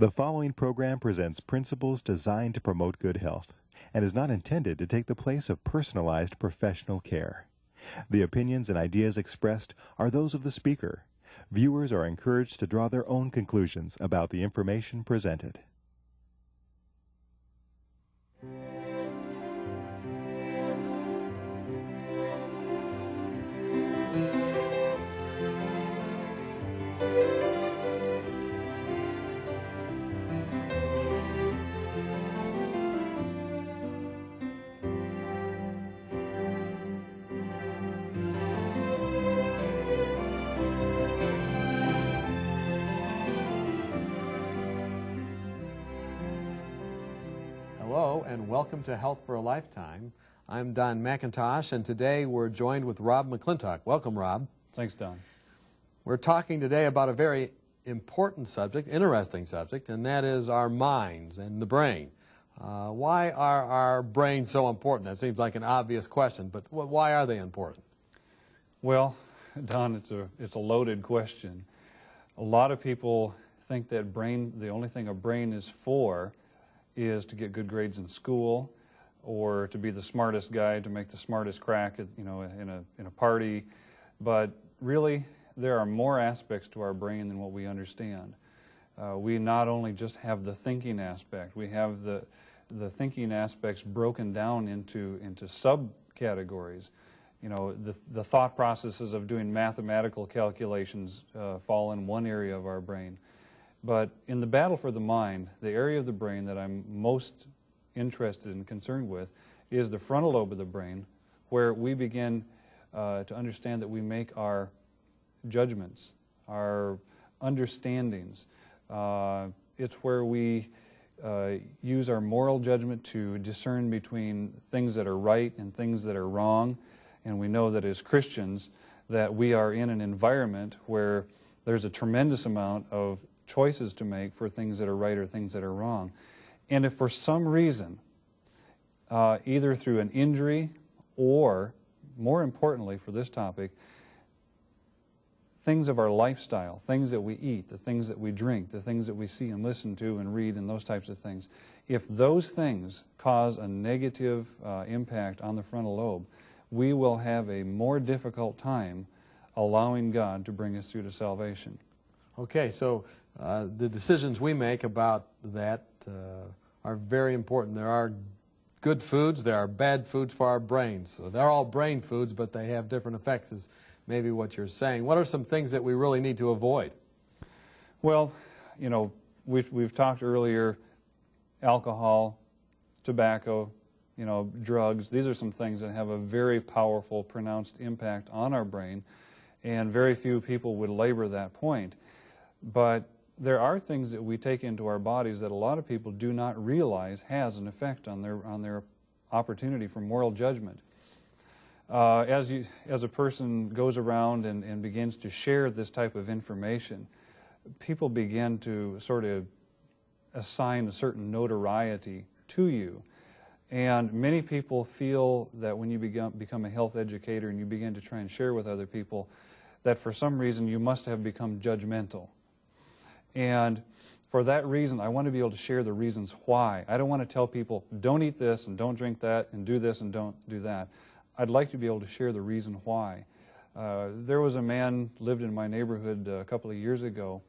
The following program presents principles designed to promote good health and is not intended to take the place of personalized professional care. The opinions and ideas expressed are those of the speaker. Viewers are encouraged to draw their own conclusions about the information presented. Hello and welcome to Health for a Lifetime. I'm Don McIntosh and today we're joined with Rob McClintock. Welcome, Rob. Thanks, Don. We're talking today about a very important subject, interesting subject, and that is our minds and the brain. Why are our brains so important? That seems like an obvious question, but why are they important? Well, Don, it's a loaded question. A lot of people think that the only thing a brain is for is to get good grades in school, or to be the smartest guy, to make the smartest crack at, in a party. But really, there are more aspects to our brain than what we understand. We not only just have the thinking aspect, we have the thinking aspects broken down into subcategories. The thought processes of doing mathematical calculations fall in one area of our brain. But in the battle for the mind, the area of the brain that I'm most interested and concerned with is the frontal lobe of the brain, where we begin to understand that we make our judgments, our understandings. It's where we use our moral judgment to discern between things that are right and things that are wrong. And we know that as Christians that we are in an environment where there's a tremendous amount of choices to make for things that are right or things that are wrong. And if for some reason, either through an injury or, more importantly for this topic, things of our lifestyle, things that we eat, the things that we drink, the things that we see and listen to and read and those types of things, if those things cause a negative impact on the frontal lobe, we will have a more difficult time allowing God to bring us through to salvation. Okay, so the decisions we make about that are very important. There are good foods, there are bad foods for our brains. So they're all brain foods, but they have different effects, is maybe what you're saying. What are some things that we really need to avoid? Well, we've talked earlier, alcohol, tobacco, drugs. These are some things that have a very powerful, pronounced impact on our brain, and very few people would labor that point. But there are things that we take into our bodies that a lot of people do not realize has an effect on their opportunity for moral judgment. As a person goes around and begins to share this type of information, people begin to sort of assign a certain notoriety to you. And many people feel that when you become a health educator and you begin to try and share with other people, that for some reason you must have become judgmental. And for that reason, I want to be able to share the reasons why. I don't want to tell people, don't eat this and don't drink that and do this and don't do that. I'd like to be able to share the reason why. There was a man lived in my neighborhood a couple of years ago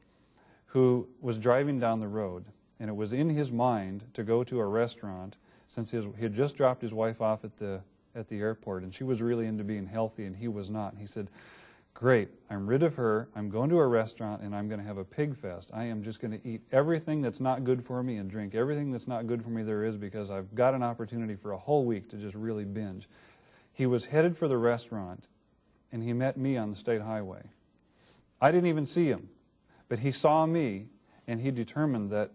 who was driving down the road, and it was in his mind to go to a restaurant since he had just dropped his wife off at the airport, and she was really into being healthy and he was not. And he said, great, I'm rid of her, I'm going to a restaurant and I'm going to have a pig fest. I am just going to eat everything that's not good for me and drink everything that's not good for me there is, because I've got an opportunity for a whole week to just really binge. He was headed for the restaurant and he met me on the state highway. I didn't even see him, but he saw me and he determined that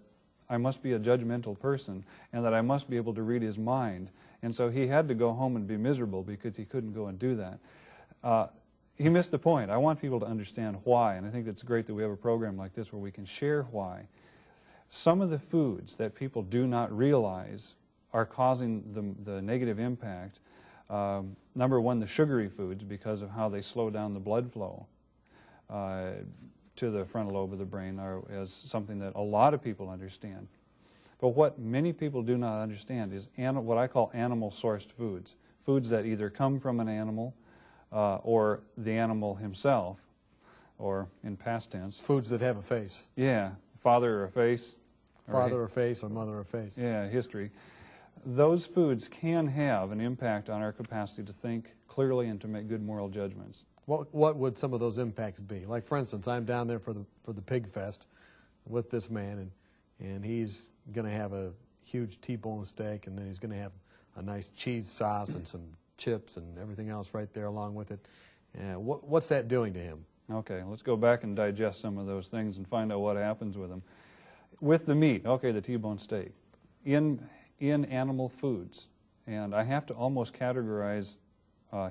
I must be a judgmental person and that I must be able to read his mind. And so he had to go home and be miserable because he couldn't go and do that. He missed the point. I want people to understand why, and I think it's great that we have a program like this where we can share why. Some of the foods that people do not realize are causing the negative impact. Number one, the sugary foods, because of how they slow down the blood flow. to the frontal lobe of the brain as something that a lot of people understand. But what many people do not understand is what I call animal-sourced foods, foods that either come from an animal or the animal himself, or in past tense. Foods that have a face. Yeah, father or a face. Father or face or mother or face. Yeah, history. Those foods can have an impact on our capacity to think clearly and to make good moral judgments. What would some of those impacts be? Like, for instance, I'm down there for the Pig Fest with this man, and he's going to have a huge T-bone steak, and then he's going to have a nice cheese sauce and some chips and everything else right there along with it. What's that doing to him? Okay, let's go back and digest some of those things and find out what happens with them. With the meat, okay, the T-bone steak, in animal foods, and I have to almost categorize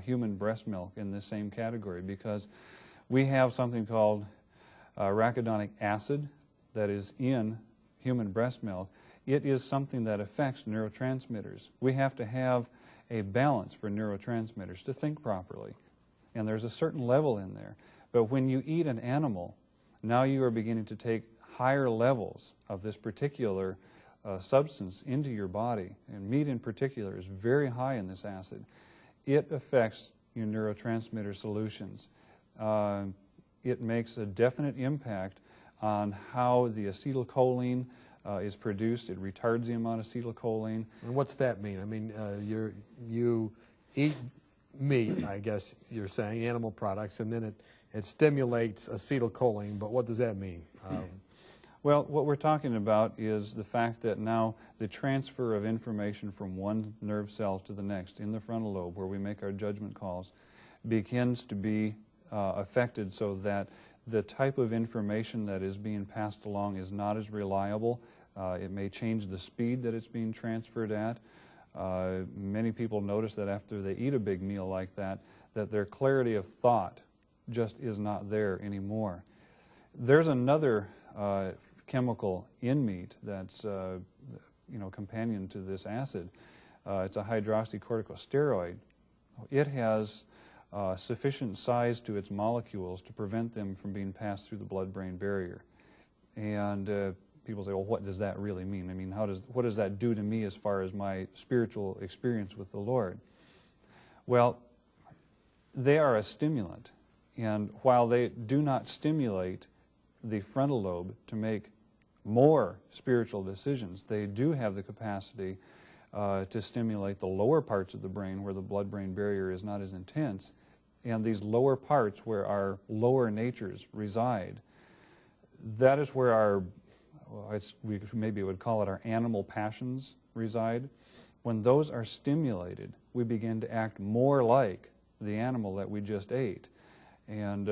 human breast milk in this same category, because we have something called arachidonic acid that is in human breast milk. It is something that affects neurotransmitters. We have to have a balance for neurotransmitters to think properly, and there's a certain level in there. But when you eat an animal, now you are beginning to take higher levels of this particular substance into your body, and meat in particular is very high in this acid. It affects your neurotransmitter solutions. It makes a definite impact on how the acetylcholine is produced. It retards the amount of acetylcholine. And what's that mean? I mean, you eat meat, I guess you're saying, animal products, and then it stimulates acetylcholine, but what does that mean? Well, what we're talking about is the fact that now the transfer of information from one nerve cell to the next in the frontal lobe, where we make our judgment calls, begins to be affected, so that the type of information that is being passed along is not as reliable. It may change the speed that it's being transferred at. Many people notice that after they eat a big meal like that their clarity of thought just is not there anymore. There's another chemical in meat that's companion to this acid. It's a hydroxycorticosteroid. It has sufficient size to its molecules to prevent them from being passed through the blood-brain barrier. And people say, well, what does that really mean? I mean, what does that do to me as far as my spiritual experience with the Lord? Well, they are a stimulant. And while they do not stimulate the frontal lobe to make more spiritual decisions, they do have the capacity to stimulate the lower parts of the brain where the blood-brain barrier is not as intense, and these lower parts where our lower natures reside. That is where our, we maybe would call it our animal passions reside. When those are stimulated, we begin to act more like the animal that we just ate. And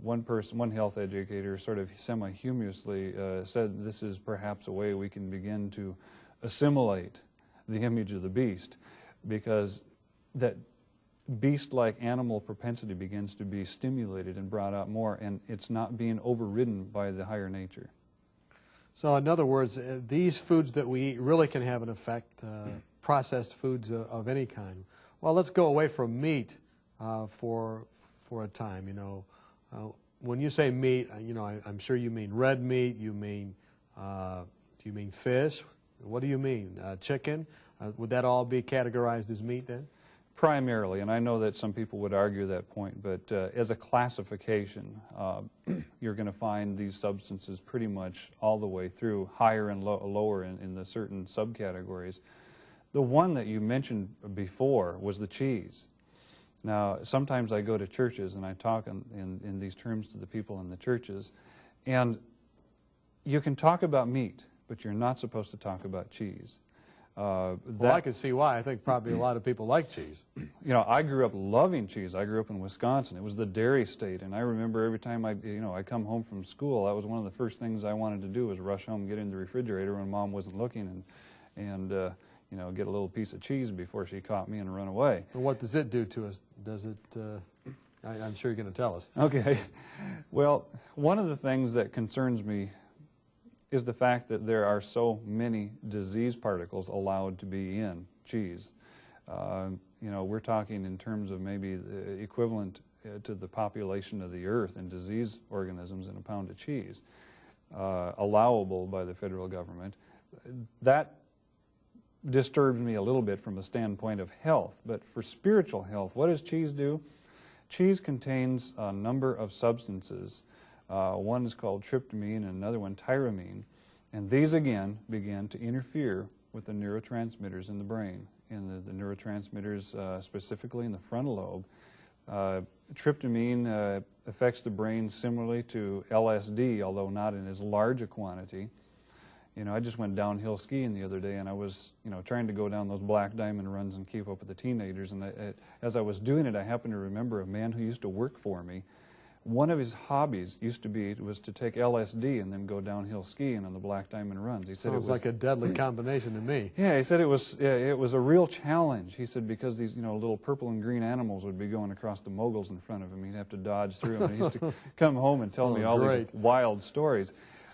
one health educator sort of semi-humorously said this is perhaps a way we can begin to assimilate the image of the beast, because that beast-like animal propensity begins to be stimulated and brought out more, and it's not being overridden by the higher nature. So in other words, these foods that we eat really can have an effect, processed foods of any kind. Well, let's go away from meat for a time. When you say meat, I'm sure you mean red meat. You mean do you mean fish? What do you mean? Chicken? Would that all be categorized as meat then? Primarily, and I know that some people would argue that point, but as a classification, you're going to find these substances pretty much all the way through, higher and lower in the certain subcategories. The one that you mentioned before was the cheese. Now, sometimes I go to churches and I talk in these terms to the people in the churches, and you can talk about meat, but you're not supposed to talk about cheese. Well, I can see why. I think probably a lot of people like cheese. I grew up loving cheese. I grew up in Wisconsin. It was the dairy state, and I remember every time I come home from school, that was one of the first things I wanted to do was rush home, get in the refrigerator when Mom wasn't looking, and get a little piece of cheese before she caught me and run away. And what does it do to us? Does it? I'm sure you're going to tell us. Okay. Well, one of the things that concerns me is the fact that there are so many disease particles allowed to be in cheese. We're talking in terms of maybe the equivalent to the population of the earth and disease organisms in a pound of cheese, allowable by the federal government. That disturbs me a little bit from a standpoint of health. But for spiritual health, what does cheese do? Cheese contains a number of substances. One is called tryptamine and another one tyramine. And these, again, begin to interfere with the neurotransmitters in the brain, in the neurotransmitters specifically in the frontal lobe. Tryptamine affects the brain similarly to LSD, although not in as large a quantity. You know, I just went downhill skiing the other day, and I was, trying to go down those black diamond runs and keep up with the teenagers. And as I was doing it, I happened to remember a man who used to work for me. One of his hobbies was to take LSD and then go downhill skiing on the black diamond runs. He said Sounds like a deadly combination to me. Yeah, he said it was a real challenge. He said because these little purple and green animals would be going across the moguls in front of him. He'd have to dodge through them. And he used to come home and tell me all these wild stories.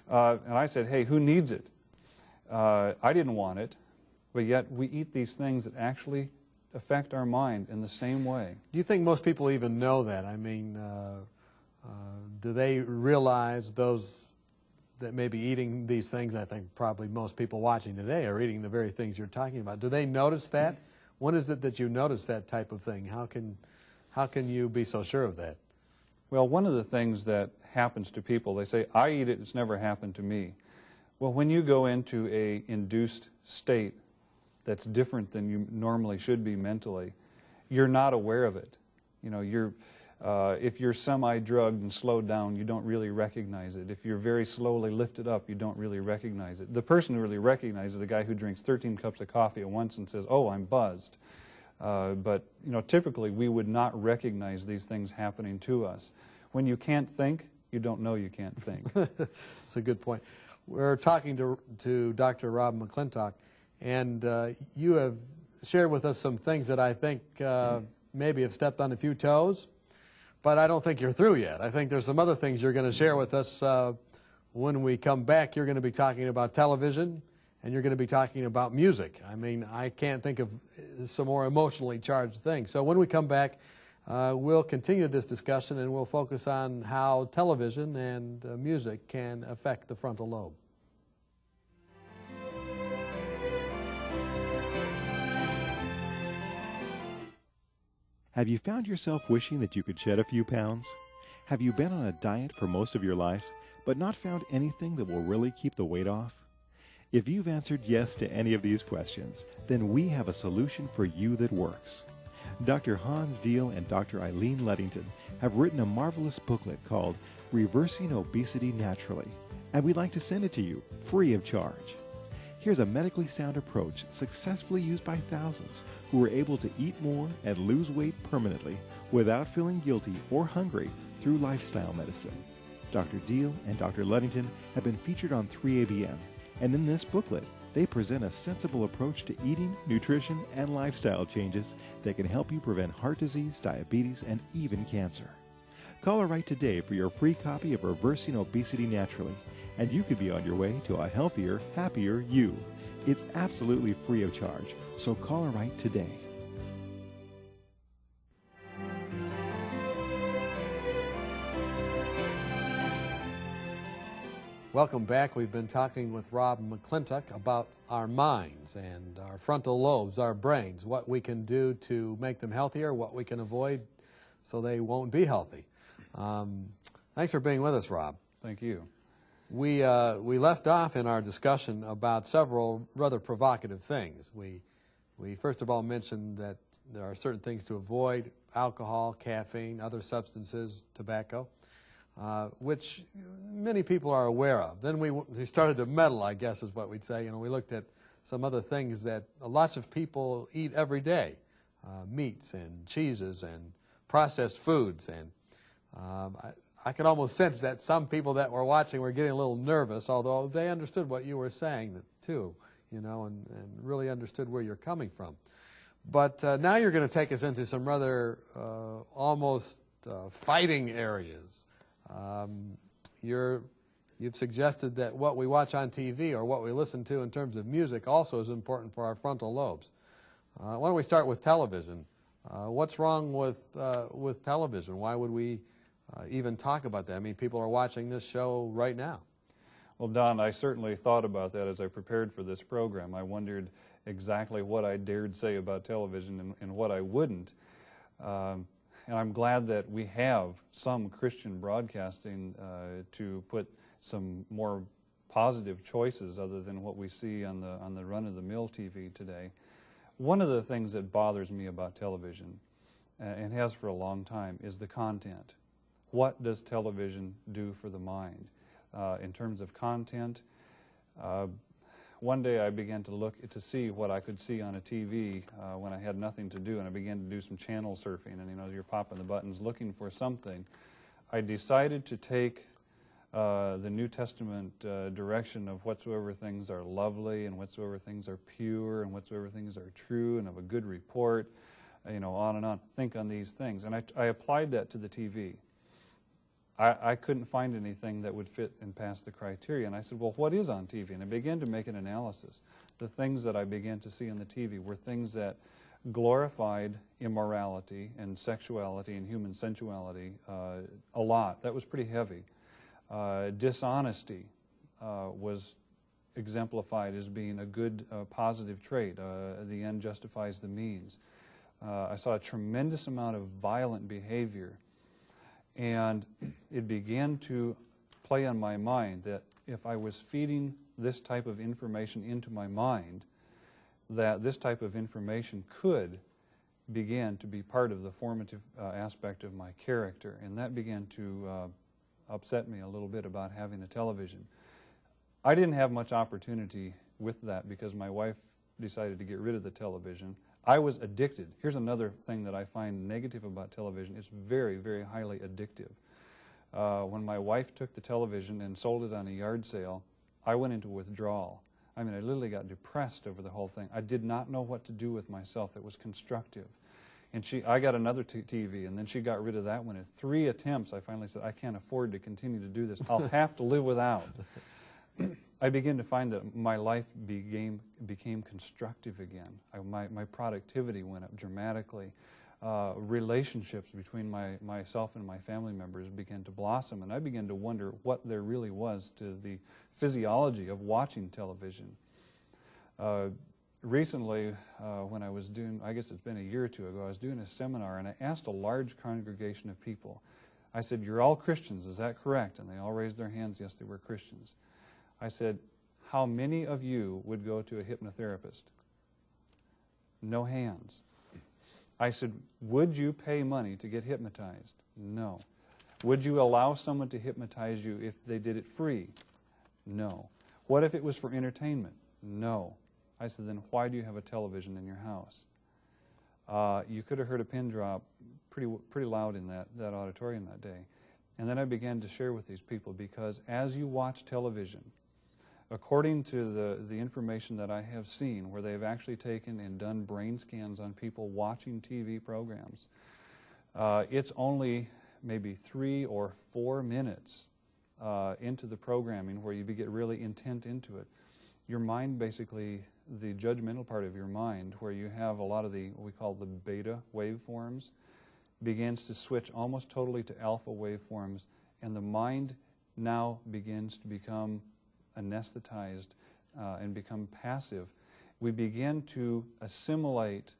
And I said, hey, who needs it? I didn't want it, but yet we eat these things that actually affect our mind in the same way. Do you think most people even know that? I mean, do they realize those that may be eating these things? I think probably most people watching today are eating the very things you're talking about. Do they notice that? When is it that you notice that type of thing? How can you be so sure of that? Well, one of the things that happens to people, they say, I eat it, it's never happened to me. Well, when you go into a induced state that's different than you normally should be mentally, you're not aware of it. If you're semi-drugged and slowed down, you don't really recognize it. If you're very slowly lifted up, you don't really recognize it. The person who really recognizes the guy who drinks 13 cups of coffee at once and says, oh, I'm buzzed. But typically we would not recognize these things happening to us. When you can't think, you don't know you can't think. That's a good point. We're talking to Dr. Rob McClintock, and you have shared with us some things that I think maybe have stepped on a few toes, but I don't think you're through yet. I think there's some other things you're going to share with us. When we come back, you're going to be talking about television, and you're going to be talking about music. I mean, I can't think of some more emotionally charged things. So when we come back, we'll continue this discussion, and we'll focus on how television and music can affect the frontal lobe. Have you found yourself wishing that you could shed a few pounds? Have you been on a diet for most of your life, but not found anything that will really keep the weight off? If you've answered yes to any of these questions, then we have a solution for you that works. Dr. Hans Diehl and Dr. Eileen Ludington have written a marvelous booklet called Reversing Obesity Naturally, and we'd like to send it to you free of charge. Here's a medically sound approach successfully used by thousands who were able to eat more and lose weight permanently without feeling guilty or hungry through lifestyle medicine. Dr. Diehl and Dr. Ludington have been featured on 3ABN, and in this booklet, they present a sensible approach to eating, nutrition, and lifestyle changes that can help you prevent heart disease, diabetes, and even cancer. Call or write today for your free copy of Reversing Obesity Naturally, and you could be on your way to a healthier, happier you. It's absolutely free of charge, so call or write today. Welcome back. We've been talking with Rob McClintock about our minds and our frontal lobes, our brains, what we can do to make them healthier, what we can avoid so they won't be healthy. Thanks for being with us, Rob. Thank you. We left off in our discussion about several rather provocative things. We first of all mentioned that there are certain things to avoid: alcohol, caffeine, other substances, tobacco, which many people are aware of. Then we started to meddle, I guess is what we'd say. We looked at some other things that lots of people eat every day, meats and cheeses and processed foods. And I could almost sense that some people that were watching were getting a little nervous, although they understood what you were saying too, and really understood where you're coming from. But now you're going to take us into some rather almost fighting areas. You've suggested that what we watch on TV or what we listen to in terms of music also is important for our frontal lobes. Why don't we start with television? What's wrong with television? Why would we even talk about that? I mean, people are watching this show right now. Well, Don, I certainly thought about that as I prepared for this program. I wondered exactly what I dared say about television and what I wouldn't. And I'm glad that we have some Christian broadcasting to put some more positive choices other than what we see on the run-of-the-mill TV today. One of the things that bothers me about television, and has for a long time, is the content. What does television do for the mind? In terms of content, one day I began to look to see what I could see on a TV when I had nothing to do, and I began to do some channel surfing, and as you're popping the buttons looking for something, I decided to take the New Testament direction of whatsoever things are lovely and whatsoever things are pure and whatsoever things are true and of a good report, on and on. Think on these things. And I applied that to the TV. I couldn't find anything that would fit and pass the criteria. And I said, well, what is on TV? And I began to make an analysis. The things that I began to see on the TV were things that glorified immorality and sexuality and human sensuality a lot. That was pretty heavy. Dishonesty was exemplified as being a good, positive trait. The end justifies the means. I saw a tremendous amount of violent behavior. And it began to play on my mind that if I was feeding this type of information into my mind, that this type of information could begin to be part of the formative aspect of my character. And that began to upset me a little bit about having a television. I didn't have much opportunity with that because my wife decided to get rid of the television. I was addicted. Here's another thing that I find negative about television. It's very, very highly addictive. When my wife took the television and sold it on a yard sale, I went into withdrawal. I mean, I literally got depressed over the whole thing. I did not know what to do with myself that was constructive. And I got another TV, and then she got rid of that one. In 3 attempts, I finally said, I can't afford to continue to do this. I'll have to live without. I began to find that my life became constructive again. My productivity went up dramatically. Relationships between myself and my family members began to blossom, and I began to wonder what there really was to the physiology of watching television. Recently, when I was doing, I guess it's been a year or two ago, I was doing a seminar, and I asked a large congregation of people. I said, "You're all Christians, is that correct?" And they all raised their hands, yes, they were Christians. I said, how many of you would go to a hypnotherapist? No hands. I said, would you pay money to get hypnotized? No. Would you allow someone to hypnotize you if they did it free? No. What if it was for entertainment? No. I said, then why do you have a television in your house? You could have heard a pin drop pretty loud in that auditorium that day. And then I began to share with these people, because as you watch television, according to the information that I have seen, where they've actually taken and done brain scans on people watching TV programs, it's only maybe 3 or 4 minutes into the programming where you get really intent into it. Your mind, basically, the judgmental part of your mind, where you have a lot of what we call the beta waveforms, begins to switch almost totally to alpha waveforms, and the mind now begins to become anesthetized and become passive. We begin to assimilate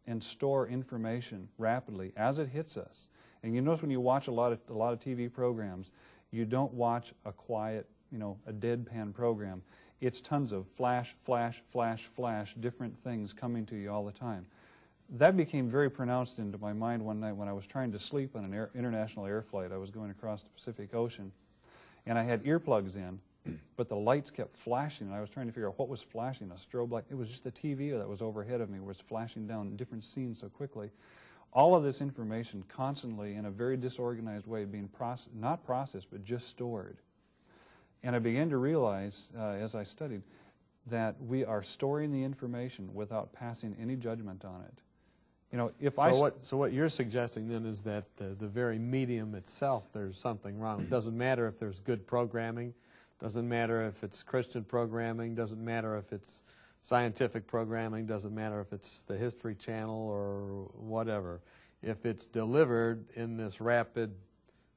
and store information rapidly as it hits us. And you notice when you watch a lot of TV programs, you don't watch a quiet, a deadpan program. It's tons of flash, flash, flash, flash, different things coming to you all the time. That became very pronounced into my mind one night when I was trying to sleep on an international air flight. I was going across the Pacific Ocean, and I had earplugs in, but the lights kept flashing, and I was trying to figure out what was flashing, a strobe light. It was just the TV that was overhead of me was flashing down different scenes so quickly. All of this information constantly, in a very disorganized way, being not processed, but just stored. And I began to realize, as I studied, that we are storing the information without passing any judgment on it. So what you're suggesting then is that the very medium itself, there's something wrong. It doesn't matter if there's good programming, doesn't matter if it's Christian programming, doesn't matter if it's scientific programming, doesn't matter if it's the History Channel or whatever, if it's delivered in this rapid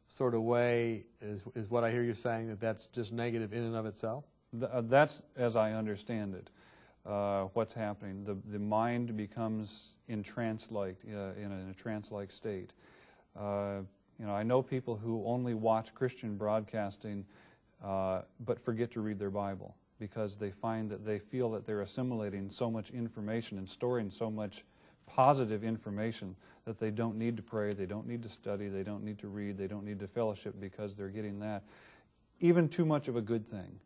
sort of way, is what I hear you saying, that that's just negative in and of itself? That's, as I understand it, what's happening. The mind becomes in a trance-like state. I know people who only watch Christian broadcasting but forget to read their Bible, because they find that they feel that they're assimilating so much information and storing so much positive information that they don't need to pray, they don't need to study, they don't need to read, they don't need to fellowship, because they're getting that. Even too much of a good thing,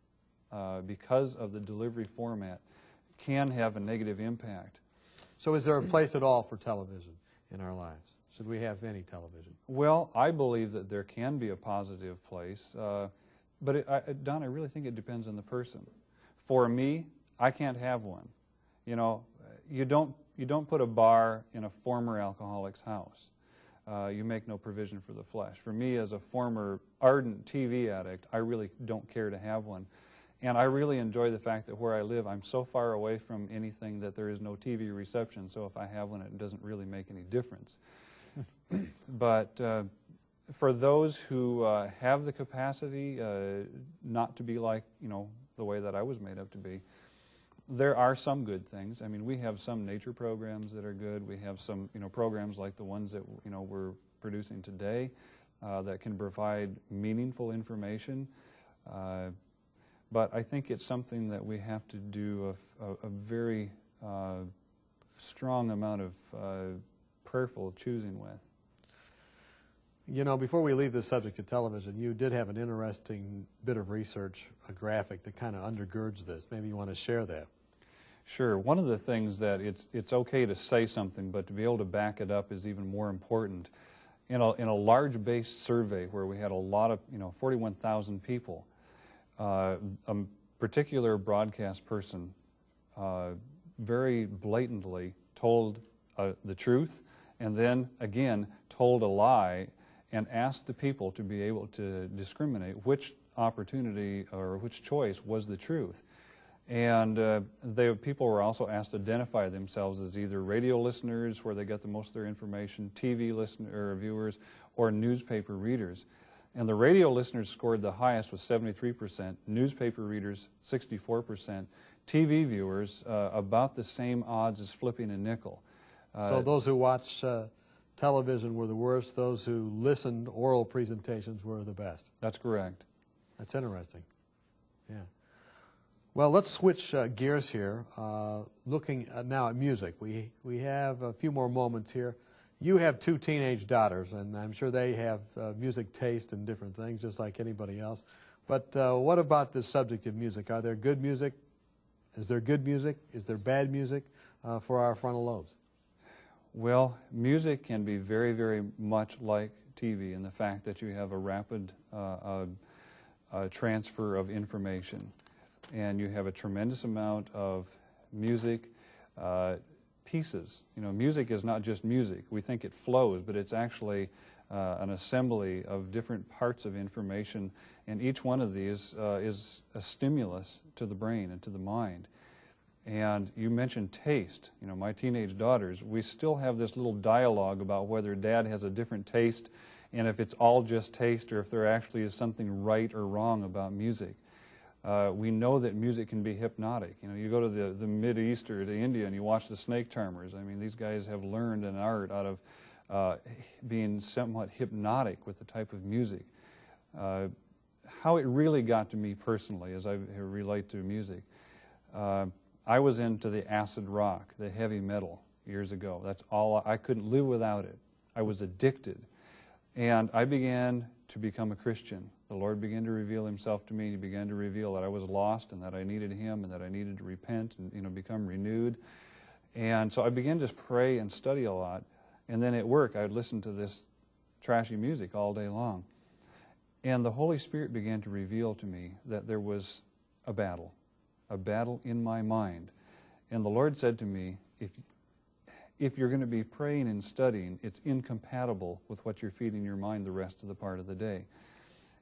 because of the delivery format, can have a negative impact. So is there a place at all for television in our lives? Should we have any television? Well, I believe that there can be a positive place, but Don, I really think it depends on the person. For me, I can't have one. You know, you don't put a bar in a former alcoholic's house. You make no provision for the flesh. For me, as a former ardent TV addict, I really don't care to have one. And I really enjoy the fact that where I live, I'm so far away from anything that there is no TV reception, so if I have one, it doesn't really make any difference. But for those who have the capacity not to be like, the way that I was made up to be, there are some good things. I mean, we have some nature programs that are good. We have some, programs like the ones that, we're producing today that can provide meaningful information. But I think it's something that we have to do a very strong amount of prayerful choosing with. Before we leave the subject of television, you did have an interesting bit of research, a graphic that kind of undergirds this. Maybe you want to share that. Sure. One of the things that it's okay to say something, but to be able to back it up is even more important. In a large-based survey where we had a lot of, 41,000 people, a particular broadcast person very blatantly told the truth, and then again told a lie, and asked the people to be able to discriminate which opportunity or which choice was the truth. And people were also asked to identify themselves as either radio listeners, where they got the most of their information, TV viewers, or newspaper readers. And the radio listeners scored the highest with 73%, newspaper readers 64%, TV viewers about the same odds as flipping a nickel. So those who watch television were the worst, those who listened, oral presentations, were the best. That's correct. That's interesting. Yeah. Well, let's switch gears here, looking now at music. We have a few more moments here. You have two teenage daughters, and I'm sure they have music taste and different things, just like anybody else. But what about the subject of music? Are there good music? Is there good music? Is there bad music for our frontal lobes? Well, music can be very, very much like TV in the fact that you have a rapid transfer of information. And you have a tremendous amount of music pieces. Music is not just music. We think it flows, but it's actually an assembly of different parts of information, and each one of these is a stimulus to the brain and to the mind. And you mentioned taste. My teenage daughters, we still have this little dialogue about whether Dad has a different taste, and if it's all just taste, or if there actually is something right or wrong about music. We know that music can be hypnotic. You go to the Mideast or to India and you watch the snake charmers. I mean, these guys have learned an art out of being somewhat hypnotic with the type of music. How it really got to me personally as I relate to music, I was into the acid rock, the heavy metal years ago. That's all. I couldn't live without it. I was addicted. And I began to become a Christian. The Lord began to reveal Himself to me. He began to reveal that I was lost and that I needed Him and that I needed to repent and become renewed. And so I began to pray and study a lot. And then at work, I would listen to this trashy music all day long. And the Holy Spirit began to reveal to me that there was a battle in my mind. And the Lord said to me, if you're going to be praying and studying, it's incompatible with what you're feeding your mind the rest of the part of the day.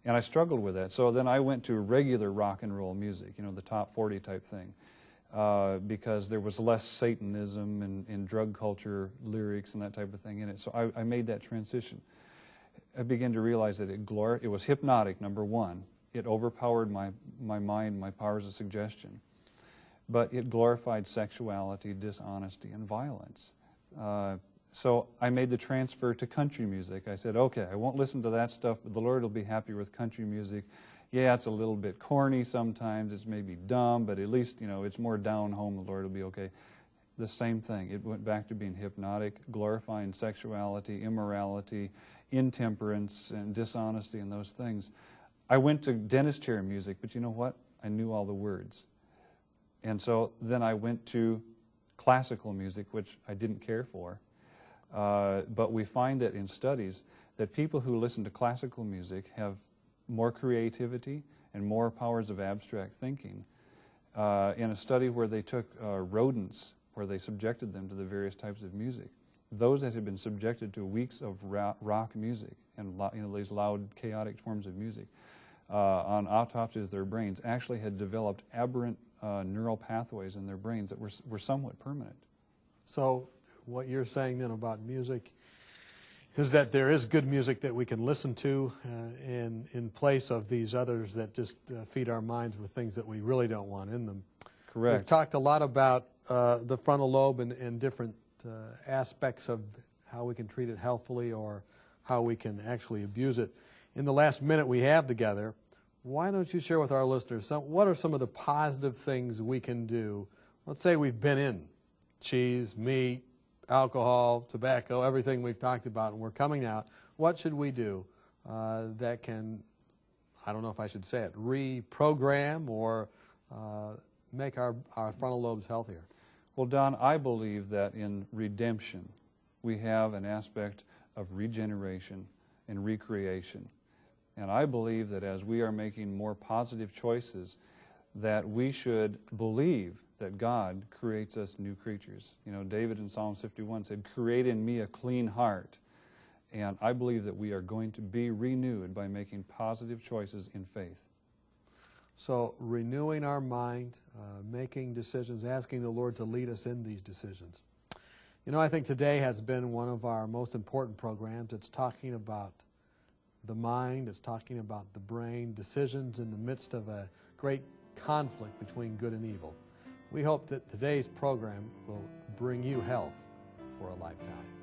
And I struggled with that. So then I went to regular rock and roll music, the top 40 type thing. because there was less Satanism and drug culture lyrics and that type of thing in it. So I made that transition. I began to realize that it was hypnotic, number one. It overpowered my mind, my powers of suggestion. But it glorified sexuality, dishonesty, and violence. So I made the transfer to country music. I said, okay, I won't listen to that stuff, but the Lord will be happy with country music. Yeah, it's a little bit corny sometimes, it's maybe dumb, but at least, it's more down home, the Lord will be okay. The same thing. It went back to being hypnotic, glorifying sexuality, immorality, intemperance, and dishonesty, and those things. I went to dentist chair music, but you know what? I knew all the words. And so then I went to classical music, which I didn't care for. But we find that in studies that people who listen to classical music have more creativity and more powers of abstract thinking. In a study where they took rodents, where they subjected them to the various types of music, those that had been subjected to weeks of rock music and these loud, chaotic forms of music, on autopsies of their brains, actually had developed aberrant neural pathways in their brains that were somewhat permanent. So what you're saying then about music is that there is good music that we can listen to in place of these others that just feed our minds with things that we really don't want in them. Correct. We've talked a lot about the frontal lobe and different aspects of how we can treat it healthfully or how we can actually abuse it. In the last minute we have together, why don't you share with our listeners what are some of the positive things we can do? Let's say we've been in cheese, meat, alcohol, tobacco, everything we've talked about, and we're coming out. What should we do that can, I don't know if I should say it, reprogram or make our frontal lobes healthier? Well, Don, I believe that in redemption we have an aspect of regeneration and recreation. And I believe that as we are making more positive choices, that we should believe that God creates us new creatures. David in Psalm 51 said, "Create in me a clean heart." And I believe that we are going to be renewed by making positive choices in faith. So renewing our mind, making decisions, asking the Lord to lead us in these decisions. I think today has been one of our most important programs. It's talking about the mind, it's talking about the brain, decisions in the midst of a great conflict between good and evil. We hope that today's program will bring you health for a lifetime.